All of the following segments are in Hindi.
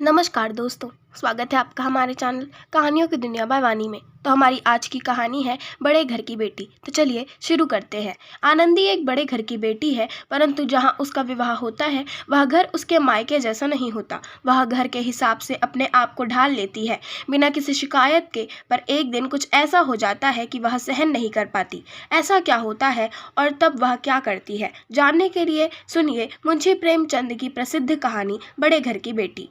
नमस्कार दोस्तों, स्वागत है आपका हमारे चैनल कहानियों की दुनिया बाय वानी में। तो हमारी आज की कहानी है बड़े घर की बेटी। तो चलिए शुरू करते हैं। आनंदी एक बड़े घर की बेटी है, परंतु जहां उसका विवाह होता है वह घर उसके मायके जैसा नहीं होता। वह घर के हिसाब से अपने आप को ढाल लेती है बिना किसी शिकायत के। पर एक दिन कुछ ऐसा हो जाता है कि वह सहन नहीं कर पाती। ऐसा क्या होता है और तब वह क्या करती है, जानने के लिए सुनिए मुंशी प्रेमचंद की प्रसिद्ध कहानी बड़े घर की बेटी।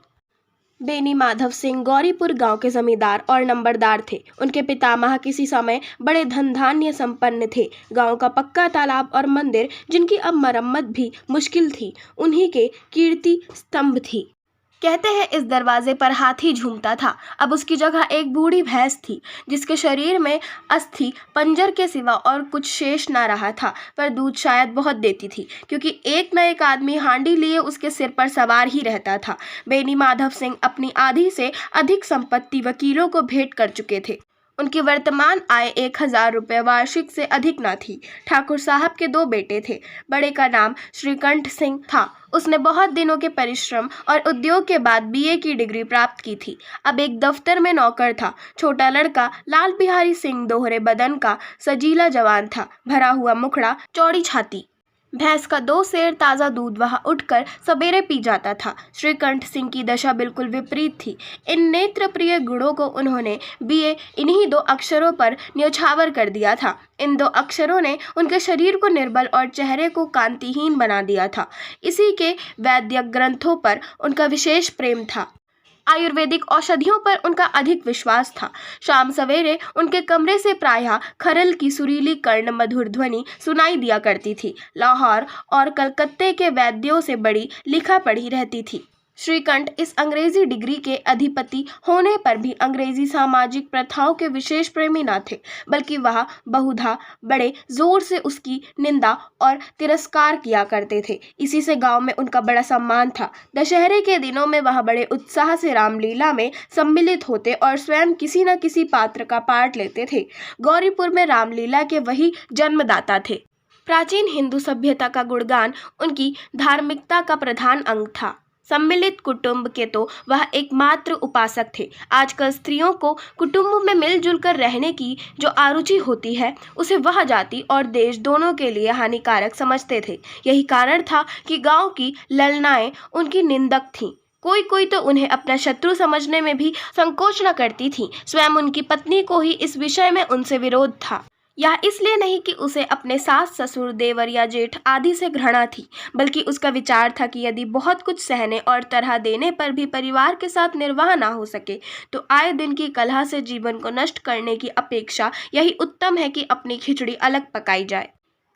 बेनी माधव सिंह गौरीपुर गांव के जमींदार और नंबरदार थे। उनके पितामह किसी समय बड़े धन धान्य संपन्न थे। गांव का पक्का तालाब और मंदिर, जिनकी अब मरम्मत भी मुश्किल थी, उन्हीं के कीर्ति स्तंभ थी। कहते हैं इस दरवाजे पर हाथी झूमता था। अब उसकी जगह एक बूढ़ी भैंस थी, जिसके शरीर में अस्थि पंजर के सिवा और कुछ शेष ना रहा था। पर दूध शायद बहुत देती थी, क्योंकि एक न एक आदमी हांडी लिए उसके सिर पर सवार ही रहता था। बेनी माधव सिंह अपनी आधी से अधिक संपत्ति वकीलों को भेंट कर चुके थे। उनकी वर्तमान आय 1000 रुपये वार्षिक से अधिक न थी। ठाकुर साहब के 2 बेटे थे। बड़े का नाम श्रीकंठ सिंह था। उसने बहुत दिनों के परिश्रम और उद्योग के बाद बीए की डिग्री प्राप्त की थी। अब एक दफ्तर में नौकर था। छोटा लड़का लाल बिहारी सिंह दोहरे बदन का सजीला जवान था, भरा हुआ मुखड़ा, चौड़ी छाती। भैंस का 2 सेर ताज़ा दूध वह उठकर सवेरे पी जाता था। श्रीकंठ सिंह की दशा बिल्कुल विपरीत थी। इन नेत्र प्रिय गुणों को उन्होंने बीए इन्हीं 2 अक्षरों पर न्योछावर कर दिया था। इन 2 अक्षरों ने उनके शरीर को निर्बल और चेहरे को कांतिहीन बना दिया था। इसी के वैद्यक ग्रंथों पर उनका विशेष प्रेम था। आयुर्वेदिक औषधियों पर उनका अधिक विश्वास था। शाम सवेरे उनके कमरे से प्रायः खरल की सुरीली कर्ण मधुर ध्वनि सुनाई दिया करती थी। लाहौर और कलकत्ते के वैद्यों से बड़ी लिखा पढ़ी रहती थी। श्रीकंठ इस अंग्रेजी डिग्री के अधिपति होने पर भी अंग्रेजी सामाजिक प्रथाओं के विशेष प्रेमी न थे, बल्कि वह बहुधा बड़े जोर से उसकी निंदा और तिरस्कार किया करते थे। इसी से गांव में उनका बड़ा सम्मान था। दशहरे के दिनों में वह बड़े उत्साह से रामलीला में सम्मिलित होते और स्वयं किसी न किसी पात्र का पाठ लेते थे। गौरीपुर में रामलीला के वही जन्मदाता थे। प्राचीन हिंदू सभ्यता का गुणगान उनकी धार्मिकता का प्रधान अंग था। सम्मिलित कुटुंब के तो वह एकमात्र उपासक थे। आजकल स्त्रियों को कुटुंब में मिलजुल कर रहने की जो आरुचि होती है, उसे वह जाति और देश दोनों के लिए हानिकारक समझते थे। यही कारण था कि गांव की ललनाएं उनकी निंदक थीं। कोई कोई तो उन्हें अपना शत्रु समझने में भी संकोच न करती थी। स्वयं उनकी पत्नी को ही इस विषय में उनसे विरोध था। यह इसलिए नहीं कि उसे अपने सास ससुर देवर या जेठ आदि से घृणा थी, बल्कि उसका विचार था कि यदि बहुत कुछ सहने और तरह देने पर भी परिवार के साथ निर्वाह ना हो सके, तो आए दिन की कलह से जीवन को नष्ट करने की अपेक्षा यही उत्तम है कि अपनी खिचड़ी अलग पकाई जाए।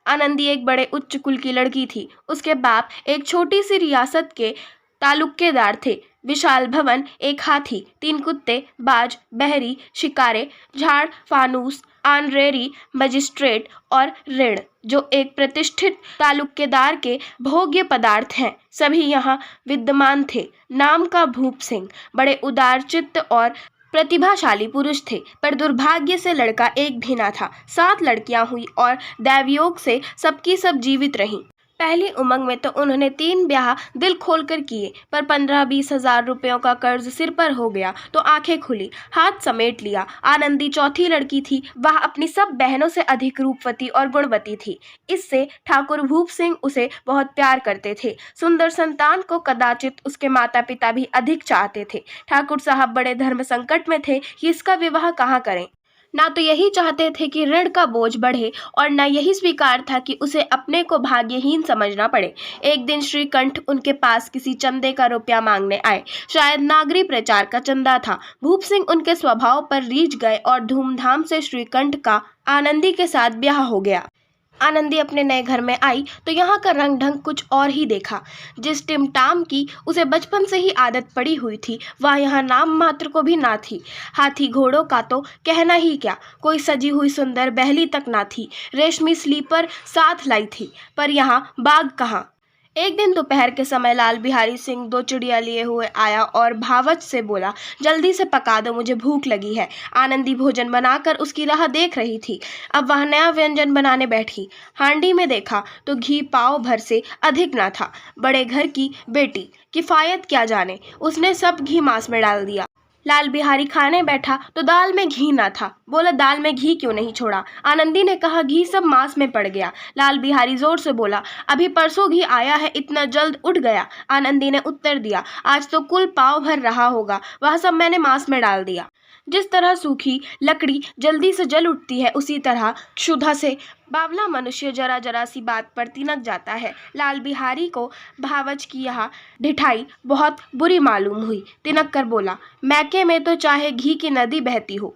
आनंदी एक बड़े उच्च कुल की लड़की थी। उसके बाप एक छोटी सी रियासत के तालुकेदार थे। विशाल भवन, एक हाथी, 3 कुत्ते, बाज, बहरी, शिकारे, झाड़, फानूस, ऑनरेरी मजिस्ट्रेट और ऋण, जो एक प्रतिष्ठित तालुकेदार के भोग्य पदार्थ हैं, सभी यहाँ विद्यमान थे। नाम का भूप सिंह बड़े उदारचित्त और प्रतिभाशाली पुरुष थे, पर दुर्भाग्य से लड़का एक भी ना था। 7 लड़कियां हुई और दैवयोग से सबकी सब जीवित रहीं। पहली उमंग में तो उन्होंने 3 ब्याह दिल खोलकर किए, पर 15-20 हजार रुपयों का कर्ज सिर पर हो गया तो आंखें खुली, हाथ समेट लिया। आनंदी चौथी लड़की थी। वह अपनी सब बहनों से अधिक रूपवती और गुणवती थी। इससे ठाकुर भूप सिंह उसे बहुत प्यार करते थे। सुंदर संतान को कदाचित उसके माता पिता भी अधिक चाहते थे। ठाकुर साहब बड़े धर्म संकट में थे कि इसका विवाह कहाँ करें। ना तो यही चाहते थे कि ऋण का बोझ बढ़े, और न यही स्वीकार था कि उसे अपने को भाग्यहीन समझना पड़े। एक दिन श्रीकंठ उनके पास किसी चंदे का रुपया मांगने आए। शायद नागरी प्रचार का चंदा था। भूप सिंह उनके स्वभाव पर रीझ गए और धूमधाम से श्रीकंठ का आनंदी के साथ ब्याह हो गया। आनंदी अपने नए घर में आई तो यहाँ का रंग ढंग कुछ और ही देखा। जिस टिमटाम की उसे बचपन से ही आदत पड़ी हुई थी, वह यहाँ नाम मात्र को भी ना थी। हाथी घोड़ों का तो कहना ही क्या, कोई सजी हुई सुंदर बहली तक ना थी। रेशमी स्लीपर साथ लाई थी, पर यहाँ बाग कहाँ। एक दिन दोपहर के समय लाल बिहारी सिंह 2 चिड़िया लिए हुए आया और भावच से बोला, जल्दी से पका दो, मुझे भूख लगी है। आनंदी भोजन बनाकर उसकी राह देख रही थी। अब वह नया व्यंजन बनाने बैठी। हांडी में देखा तो घी पाव भर से अधिक न था। बड़े घर की बेटी किफायत क्या जाने, उसने सब घी मांस में डाल दिया। लाल बिहारी खाने बैठा तो दाल में घी ना था। बोला, दाल में घी क्यों नहीं छोड़ा? आनंदी ने कहा, घी सब मांस में पड़ गया। लाल बिहारी जोर से बोला, अभी परसों घी आया है, इतना जल्द उठ गया? आनंदी ने उत्तर दिया, आज तो कुल पाव भर रहा होगा, वह सब मैंने मांस में डाल दिया। जिस तरह सूखी लकड़ी जल्दी से जल उठती है, उसी तरह क्षुधा से बावला मनुष्य जरा जरा सी बात पर तिनक जाता है। लाल बिहारी को भावच की यह ढिठाई बहुत बुरी मालूम हुई। तिनक कर बोला, मैके में तो चाहे घी की नदी बहती हो,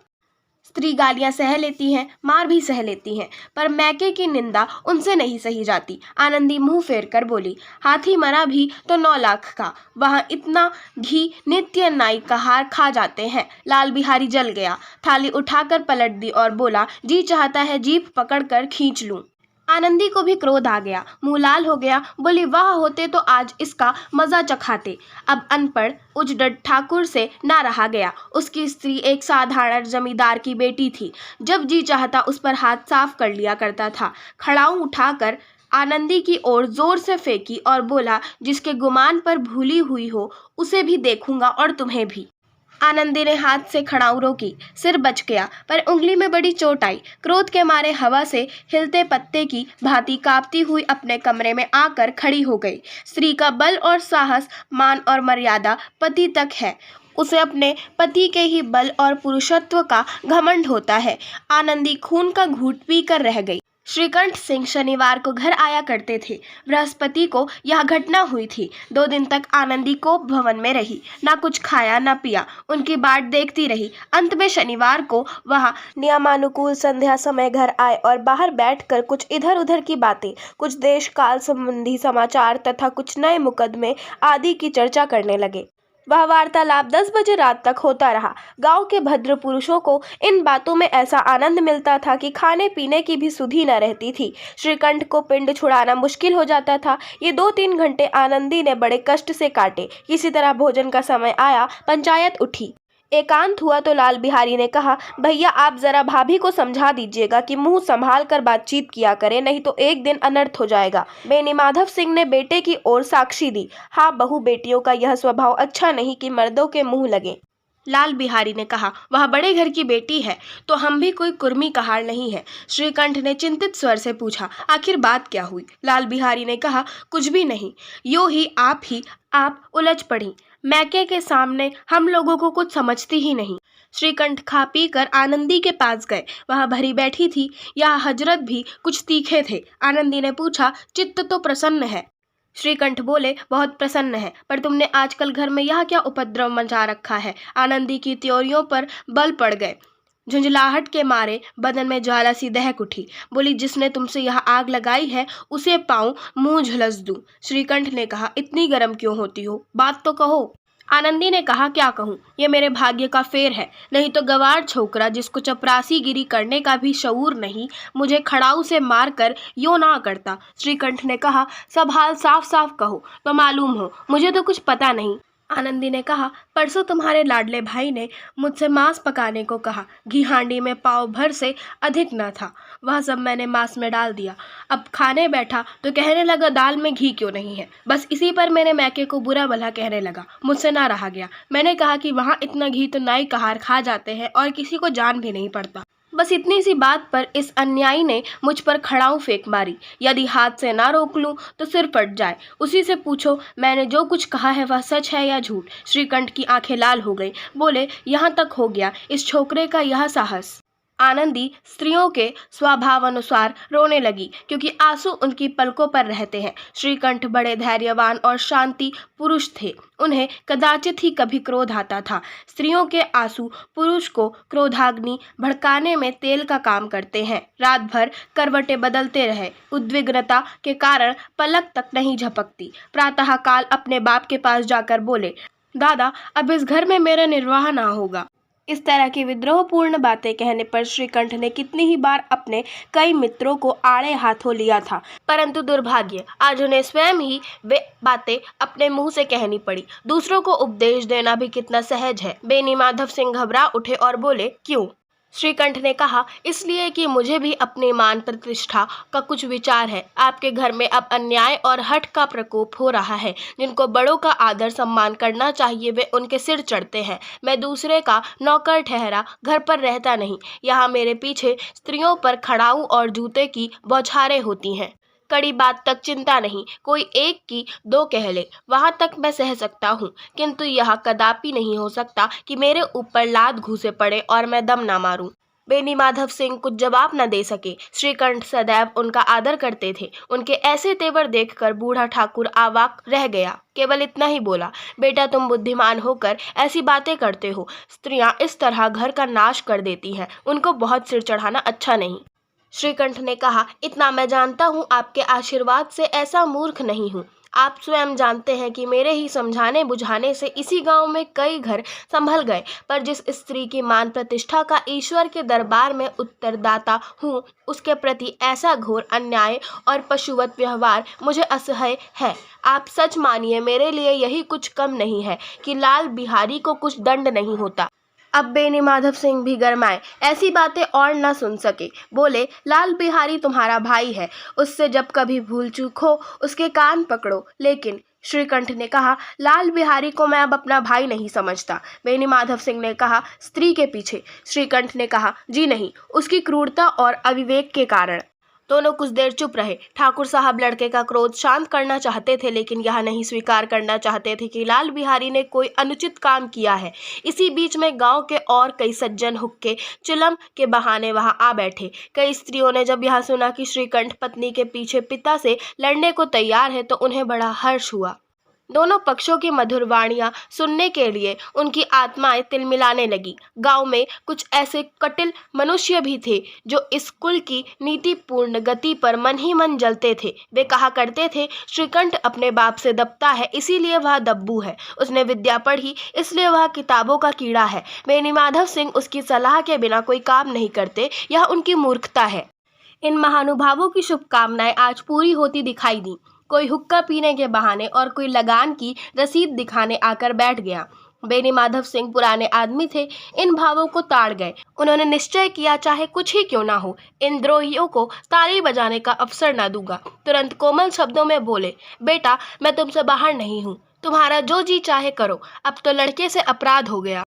स्त्री गालियां सह लेती हैं, मार भी सह लेती हैं, पर मैके की निंदा उनसे नहीं सही जाती। आनंदी मुंह फेर कर बोली, हाथी मरा भी तो 9 लाख का, वहाँ इतना घी नित्य नाई का हार खा जाते हैं। लाल बिहारी जल गया, थाली उठाकर पलट दी और बोला, जी चाहता है जीभ पकड़ कर खींच लूं। आनंदी को भी क्रोध आ गया, मुंह लाल हो गया। बोली, वाह होते तो आज इसका मजा चखाते। अब अनपढ़ उजड़द ठाकुर से ना रहा गया। उसकी स्त्री एक साधारण जमींदार की बेटी थी। जब जी चाहता उस पर हाथ साफ कर लिया करता था। खड़ाऊ उठाकर आनंदी की ओर जोर से फेंकी और बोला, जिसके गुमान पर भूली हुई हो उसे भी देखूंगा और तुम्हें भी। आनंदी ने हाथ से खड़ाऊ रोकी, सिर बच गया, पर उंगली में बड़ी चोट आई। क्रोध के मारे हवा से हिलते पत्ते की भांति कांपती हुई अपने कमरे में आकर खड़ी हो गई। स्त्री का बल और साहस, मान और मर्यादा पति तक है। उसे अपने पति के ही बल और पुरुषत्व का घमंड होता है। आनंदी खून का घूंट पी कर रह गई। श्रीकंठ सिंह शनिवार को घर आया करते थे। बृहस्पति को यह घटना हुई थी। 2 दिन तक आनंदी कोप भवन में रही, ना कुछ खाया ना पिया, उनकी बाट देखती रही। अंत में शनिवार को वह नियमानुकूल संध्या समय घर आए और बाहर बैठकर कुछ इधर उधर की बातें, कुछ देश काल संबंधी समाचार तथा कुछ नए मुकदमे आदि की चर्चा करने लगे। वह वार्तालाप 10 बजे रात तक होता रहा। गांव के भद्र पुरुषों को इन बातों में ऐसा आनंद मिलता था कि खाने पीने की भी सुधि न रहती थी। श्रीकंठ को पिंड छुड़ाना मुश्किल हो जाता था। ये 2-3 घंटे आनंदी ने बड़े कष्ट से काटे। किसी तरह भोजन का समय आया, पंचायत उठी। एकांत हुआ तो लाल बिहारी ने कहा, भैया आप जरा भाभी को समझा दीजिएगा कि मुंह संभाल कर बातचीत किया करे, नहीं तो एक दिन अनर्थ हो जाएगा। बेनी माधव सिंह ने बेटे की ओर साक्षी दी। हाँ, बहू बेटियों का यह स्वभाव अच्छा नहीं कि मर्दों के मुंह लगे। लाल बिहारी ने कहा, वह बड़े घर की बेटी है तो हम भी कोई कुर्मी कहार नहीं है। श्रीकंठ ने चिंतित स्वर से पूछा, आखिर बात क्या हुई? लाल बिहारी ने कहा, कुछ भी नहीं, यूं ही आप उलझ पड़ी। मैके के सामने हम लोगों को कुछ समझती ही नहीं। श्रीकंठ खा पी कर आनंदी के पास गए। वह भरी बैठी थी। यह हजरत भी कुछ तीखे थे। आनंदी ने पूछा, चित्त तो प्रसन्न है? श्रीकंठ बोले, बहुत प्रसन्न है, पर तुमने आजकल घर में यह क्या उपद्रव मचा रखा है? आनंदी की त्योरियों पर बल पड़ गए। झुंझलाहट के मारे बदन में ज्वाला सी दहक उठी। बोली, जिसने तुमसे यह आग लगाई है उसे पाऊं मुंह झुलस दूं। श्रीकंठ ने कहा, इतनी गर्म क्यों होती हो, बात तो कहो। आनंदी ने कहा, क्या कहूँ, ये मेरे भाग्य का फेर है, नहीं तो गवार छोकरा जिसको चपरासीगिरी करने का भी शऊर नहीं, मुझे खड़ाऊ से मार कर यो ना करता। श्रीकंठ ने कहा, सब हाल साफ साफ कहो तो मालूम हो, मुझे तो कुछ पता नहीं। आनंदी ने कहा, परसों तुम्हारे लाडले भाई ने मुझसे मांस पकाने को कहा। घी हांडी में पाव भर से अधिक न था, वह सब मैंने मांस में डाल दिया। अब खाने बैठा तो कहने लगा, दाल में घी क्यों नहीं है? बस इसी पर मेरे मैके को बुरा भला कहने लगा। मुझसे ना रहा गया। मैंने कहा कि वहाँ इतना घी तो नाई कहार खा जाते हैं और किसी को जान भी नहीं पड़ता। बस इतनी सी बात पर इस अन्यायी ने मुझ पर खड़ाऊ फेंक मारी। यदि हाथ से ना रोक लूं तो सिर फट जाए। उसी से पूछो मैंने जो कुछ कहा है वह सच है या झूठ। श्रीकंठ की आंखें लाल हो गई। बोले, यहाँ तक हो गया इस छोकरे का यह साहस। आनंदी स्त्रियों के स्वभाव अनुसार रोने लगी, क्योंकि आंसू उनकी पलकों पर रहते हैं। श्रीकंठ बड़े धैर्यवान और शांति पुरुष थे। उन्हें कदाचित ही कभी क्रोध आता था। स्त्रियों के आंसू पुरुष को क्रोधाग्नि भड़काने में तेल का काम करते हैं। रात भर करवटें बदलते रहे। उद्विग्नता के कारण पलक तक नहीं झपकती। प्रातः काल अपने बाप के पास जाकर बोले, दादा अब इस घर में मेरा निर्वाह ना होगा। इस तरह की विद्रोहपूर्ण बातें कहने पर श्रीकंठ ने कितनी ही बार अपने कई मित्रों को आड़े हाथों लिया था, परंतु दुर्भाग्य आज उन्हें स्वयं ही वे बातें अपने मुंह से कहनी पड़ी। दूसरों को उपदेश देना भी कितना सहज है। बेनी माधव सिंह घबरा उठे और बोले, क्यों? श्रीकंठ ने कहा, इसलिए कि मुझे भी अपनी मान प्रतिष्ठा का कुछ विचार है। आपके घर में अब अन्याय और हठ का प्रकोप हो रहा है। जिनको बड़ों का आदर सम्मान करना चाहिए वे उनके सिर चढ़ते हैं। मैं दूसरे का नौकर ठहरा घर पर रहता नहीं। यहाँ मेरे पीछे स्त्रियों पर खड़ाऊ और जूते की बौछारें होती हैं। कड़ी बात तक चिंता नहीं, कोई एक की दो कह ले, वहां तक मैं सह सकता हूँ, किंतु यह कदापि नहीं हो सकता कि मेरे ऊपर लात घूंसे पड़े और मैं दम ना मारूं। बेनी माधव सिंह कुछ जवाब न दे सके। श्रीकंठ सदैव उनका आदर करते थे। उनके ऐसे तेवर देखकर बूढ़ा ठाकुर अवाक रह गया। केवल इतना ही बोला, बेटा तुम बुद्धिमान होकर ऐसी बातें करते हो। स्त्रियां इस तरह घर का नाश कर देती हैं, उनको बहुत सिर चढ़ाना अच्छा नहीं। श्रीकंठ ने कहा, इतना मैं जानता हूँ, आपके आशीर्वाद से ऐसा मूर्ख नहीं हूँ। आप स्वयं जानते हैं कि मेरे ही समझाने बुझाने से इसी गांव में कई घर संभल गए, पर जिस स्त्री की मान प्रतिष्ठा का ईश्वर के दरबार में उत्तरदाता हूँ, उसके प्रति ऐसा घोर अन्याय और पशुवत व्यवहार मुझे असह्य है। आप सच मानिए, मेरे लिए यही कुछ कम नहीं है कि लाल बिहारी को कुछ दंड नहीं होता। अब बेनी माधव सिंह भी गरमाए, ऐसी बातें और न सुन सके। बोले, लाल बिहारी तुम्हारा भाई है, उससे जब कभी भूल चूक हो उसके कान पकड़ो। लेकिन श्रीकंठ ने कहा, लाल बिहारी को मैं अब अपना भाई नहीं समझता। बेनी माधव सिंह ने कहा, स्त्री के पीछे? श्रीकंठ ने कहा, जी नहीं, उसकी क्रूरता और अविवेक के कारण। दोनों कुछ देर चुप रहे। ठाकुर साहब लड़के का क्रोध शांत करना चाहते थे, लेकिन यह नहीं स्वीकार करना चाहते थे कि लाल बिहारी ने कोई अनुचित काम किया है। इसी बीच में गांव के और कई सज्जन हुक्के चिलम के बहाने वहां आ बैठे। कई स्त्रियों ने जब यह सुना कि श्रीकंठ पत्नी के पीछे पिता से लड़ने को तैयार है तो उन्हें बड़ा हर्ष हुआ। दोनों पक्षों की मधुर वाणियां सुनने के लिए उनकी आत्माएं तिलमिलाने लगी। गांव में कुछ ऐसे कटिल मनुष्य भी थे जो इस कुल की नीतिपूर्ण गति पर मन ही मन जलते थे। वे कहा करते थे, श्रीकंठ अपने बाप से दबता है इसीलिए वह दब्बू है, उसने विद्या पढ़ी इसलिए वह किताबों का कीड़ा है। बेनी माधव सिंह उसकी सलाह के बिना कोई काम नहीं करते, यह उनकी मूर्खता है। इन महानुभावों की शुभकामनाएं आज पूरी होती दिखाई दी। कोई हुक्का पीने के बहाने और कोई लगान की रसीद दिखाने आकर बैठ गया। बेनी माधव सिंह पुराने आदमी थे, इन भावों को ताड़ गए। उन्होंने निश्चय किया, चाहे कुछ ही क्यों ना हो, इन द्रोहियों को ताली बजाने का अवसर न दूंगा। तुरंत कोमल शब्दों में बोले, बेटा मैं तुमसे बाहर नहीं हूँ, तुम्हारा जो जी चाहे करो, अब तो लड़के से अपराध हो गया।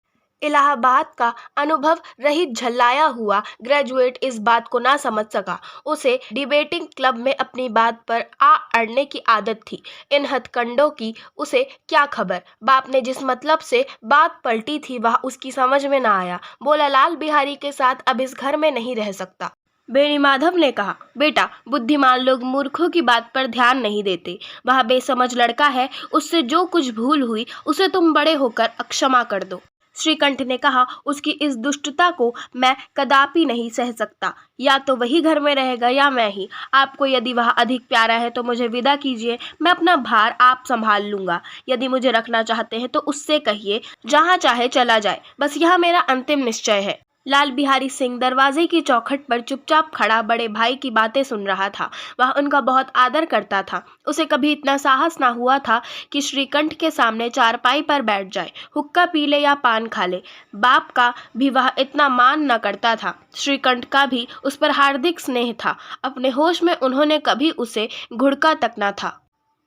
इलाहाबाद का अनुभव रहित झल्लाया हुआ ग्रेजुएट इस बात को ना समझ सका। उसे डिबेटिंग क्लब में अपनी बात पर आ अड़ने की आदत थी। इन हथकंडों की उसे क्या खबर। बाप ने जिस मतलब से बात पलटी थी वह उसकी समझ में ना आया। बोला, लाल बिहारी के साथ अब इस घर में नहीं रह सकता। बेनी माधव ने कहा, बेटा बुद्धिमान लोग मूर्खों की बात पर ध्यान नहीं देते। वह बेसमझ लड़का है, उससे जो कुछ भूल हुई उसे तुम बड़े होकर क्षमा कर दो। श्रीकंठ ने कहा, उसकी इस दुष्टता को मैं कदापि नहीं सह सकता। या तो वही घर में रहेगा या मैं ही। आपको यदि वह अधिक प्यारा है तो मुझे विदा कीजिए, मैं अपना भार आप संभाल लूंगा। यदि मुझे रखना चाहते हैं तो उससे कहिए जहाँ चाहे चला जाए, बस यह मेरा अंतिम निश्चय है। लाल बिहारी सिंह दरवाजे की चौखट पर चुपचाप खड़ा बड़े भाई की बातें सुन रहा था। वह उनका बहुत आदर करता था। उसे कभी इतना साहस ना हुआ था कि श्रीकंठ के सामने चारपाई पर बैठ जाए, हुक्का पी ले या पान खा ले। बाप का भी वह इतना मान न करता था। श्रीकंठ का भी उस पर हार्दिक स्नेह था। अपने होश में उन्होंने कभी उसे घुड़का तक न था।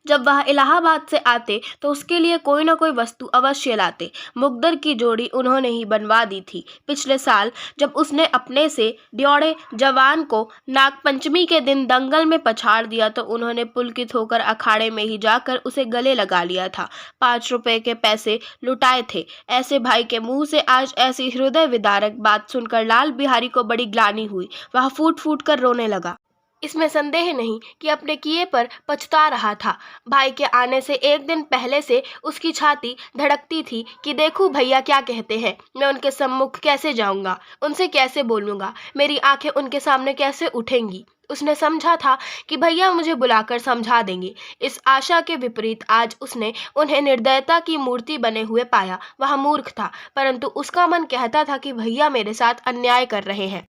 जब वह इलाहाबाद से आते तो उसके लिए कोई न कोई वस्तु अवश्य लाते। मुकद्दर की जोड़ी उन्होंने ही बनवा दी थी। पिछले साल जब उसने अपने से ड्योढ़े जवान को नागपंचमी के दिन दंगल में पछाड़ दिया तो उन्होंने पुलकित होकर अखाड़े में ही जाकर उसे गले लगा लिया था। 5 रुपए के पैसे लुटाए थे। ऐसे भाई के मुंह से आज ऐसी हृदय विदारक बात सुनकर लाल बिहारी को बड़ी ग्लानि हुई। वह फूट फूट कर रोने लगा। इसमें संदेह नहीं कि अपने किए पर पछता रहा था। भाई के आने से एक दिन पहले से उसकी छाती धड़कती थी कि देखूं भैया क्या कहते हैं, मैं उनके सम्मुख कैसे जाऊंगा, उनसे कैसे बोलूंगा, मेरी आंखें उनके सामने कैसे उठेंगी। उसने समझा था कि भैया मुझे बुलाकर समझा देंगे। इस आशा के विपरीत आज उसने उन्हें निर्दयता की मूर्ति बने हुए पाया। वह मूर्ख था, परंतु उसका मन कहता था कि भैया मेरे साथ अन्याय कर रहे हैं।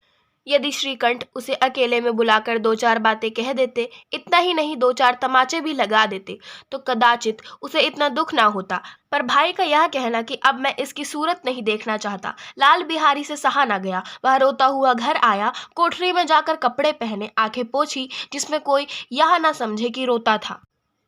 यदि श्रीकंठ उसे अकेले में बुलाकर दो चार बातें कह देते, इतना ही नहीं दो चार तमाचे भी लगा देते, तो कदाचित उसे इतना दुख ना होता। पर भाई का यह कहना कि अब मैं इसकी सूरत नहीं देखना चाहता, लाल बिहारी से सहा ना गया। वह रोता हुआ घर आया, कोठरी में जाकर कपड़े पहने, आंखें पोंछी, जिसमें कोई यह ना समझे कि रोता था।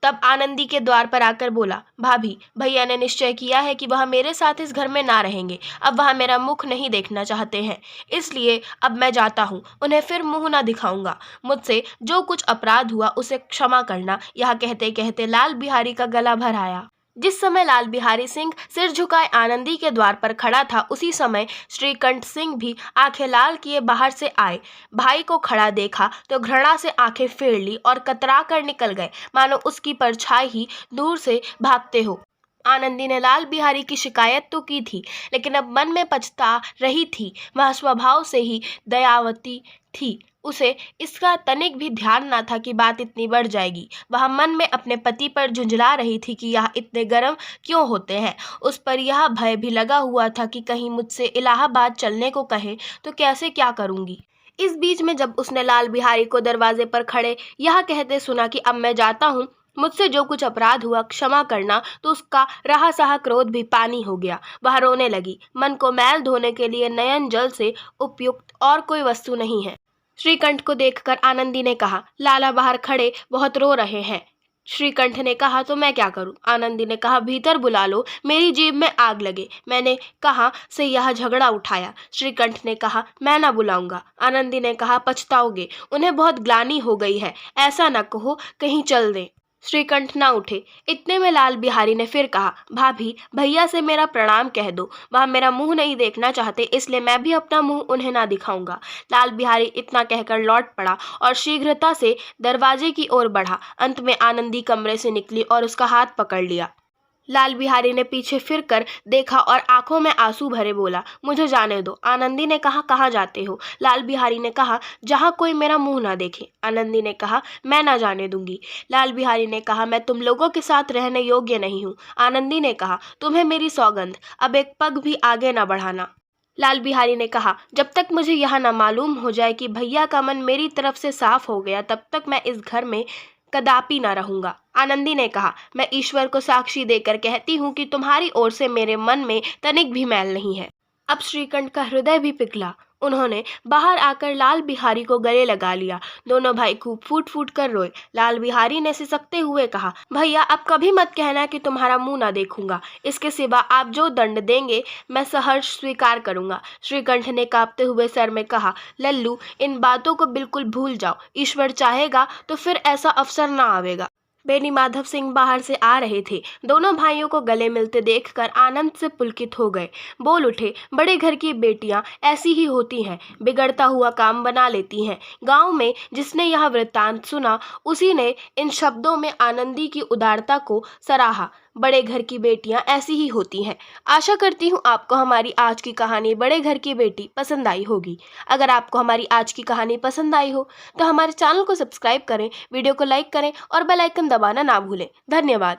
तब आनंदी के द्वार पर आकर बोला, भाभी, भैया ने निश्चय किया है कि वह मेरे साथ इस घर में ना रहेंगे। अब वह मेरा मुख नहीं देखना चाहते हैं, इसलिए अब मैं जाता हूँ। उन्हें फिर मुंह ना दिखाऊंगा। मुझसे जो कुछ अपराध हुआ उसे क्षमा करना। यह कहते कहते लाल बिहारी का गला भर आया। जिस समय लाल बिहारी सिंह सिर झुकाए आनंदी के द्वार पर खड़ा था, उसी समय श्रीकंठ सिंह भी आंखें लाल किए बाहर से आए। भाई को खड़ा देखा तो घृणा से आंखें फेर ली और कतरा कर निकल गए, मानो उसकी परछाई ही दूर से भागते हो। आनंदी ने लाल बिहारी की शिकायत तो की थी, लेकिन अब मन में पछता रही थी। वह स्वभाव से ही दयावती थी, उसे इसका तनिक भी ध्यान न था कि बात इतनी बढ़ जाएगी। वह मन में अपने पति पर झुंझला रही थी कि यह इतने गर्म क्यों होते हैं। उस पर यह भय भी लगा हुआ था कि कहीं मुझसे इलाहाबाद चलने को कहे तो कैसे क्या करूंगी। इस बीच में जब उसने लाल बिहारी को दरवाजे पर खड़े यह कहते सुना कि अब मैं जाता हूँ, मुझसे जो कुछ अपराध हुआ क्षमा करना, तो उसका रहा सहा क्रोध भी पानी हो गया। वह रोने लगी। मन को मैल धोने के लिए नयन जल से उपयुक्त और कोई वस्तु नहीं है। श्रीकंठ को देखकर आनंदी ने कहा, लाला बाहर खड़े बहुत रो रहे हैं। श्रीकंठ ने कहा, तो मैं क्या करूं? आनंदी ने कहा, भीतर बुला लो, मेरी जीभ में आग लगे। मैंने कहाँ से यह झगड़ा उठाया? श्रीकंठ ने कहा, मैं ना बुलाऊंगा। आनंदी ने कहा, पछताओगे, उन्हें बहुत ग्लानि हो गई है, ऐसा न कहो, कहीं चल दें। श्रीकंठ ना उठे। इतने में लाल बिहारी ने फिर कहा, भाभी, भैया से मेरा प्रणाम कह दो। वह मेरा मुंह नहीं देखना चाहते, इसलिए मैं भी अपना मुंह उन्हें ना दिखाऊंगा। लाल बिहारी इतना कहकर लौट पड़ा और शीघ्रता से दरवाजे की ओर बढ़ा। अंत में आनंदी कमरे से निकली और उसका हाथ पकड़ लिया। लाल बिहारी ने पीछे फिर कर देखा और आंखों में आंसू भरे बोला, मुझे जाने दो। आनंदी ने कहा, कहाँ जाते हो? लाल बिहारी ने कहा, जहाँ कोई मेरा मुंह ना देखे। आनंदी ने कहा, मैं ना जाने दूंगी। लाल बिहारी ने कहा, मैं तुम लोगों के साथ रहने योग्य नहीं हूँ। आनंदी ने कहा, तुम्हें मेरी सौगंध, अब एक पग भी आगे ना बढ़ाना। लाल बिहारी ने कहा, जब तक मुझे यह ना मालूम हो जाए कि भैया का मन मेरी तरफ से साफ हो गया, तब तक मैं इस घर में कदापि ना रहूंगा। आनंदी ने कहा, मैं ईश्वर को साक्षी देकर कहती हूँ कि तुम्हारी ओर से मेरे मन में तनिक भी मैल नहीं है। अब श्रीकंठ का हृदय भी पिघला। उन्होंने बाहर आकर लाल बिहारी को गले लगा लिया। दोनों भाई खूब फूट फूट कर रोए। लाल बिहारी ने सिसकते हुए कहा, भैया, अब कभी मत कहना कि तुम्हारा मुंह ना देखूंगा। इसके सिवा आप जो दंड देंगे मैं सहर्ष स्वीकार करूंगा। श्रीकंठ ने कांपते हुए सर में कहा, लल्लू, इन बातों को बिल्कुल भूल जाओ। ईश्वर चाहेगा तो फिर ऐसा अवसर ना आवेगा। बेनी माधव सिंह बाहर से आ रहे थे। दोनों भाइयों को गले मिलते देखकर आनंद से पुलकित हो गए। बोल उठे, बड़े घर की बेटियां ऐसी ही होती हैं, बिगड़ता हुआ काम बना लेती हैं। गांव में जिसने यह वृत्तांत सुना, उसी ने इन शब्दों में आनंदी की उदारता को सराहा। बड़े घर की बेटियां ऐसी ही होती हैं। आशा करती हूँ आपको हमारी आज की कहानी बड़े घर की बेटी पसंद आई होगी। अगर आपको हमारी आज की कहानी पसंद आई हो तो हमारे चैनल को सब्सक्राइब करें, वीडियो को लाइक करें और बेल आइकन दबाना ना भूलें। धन्यवाद।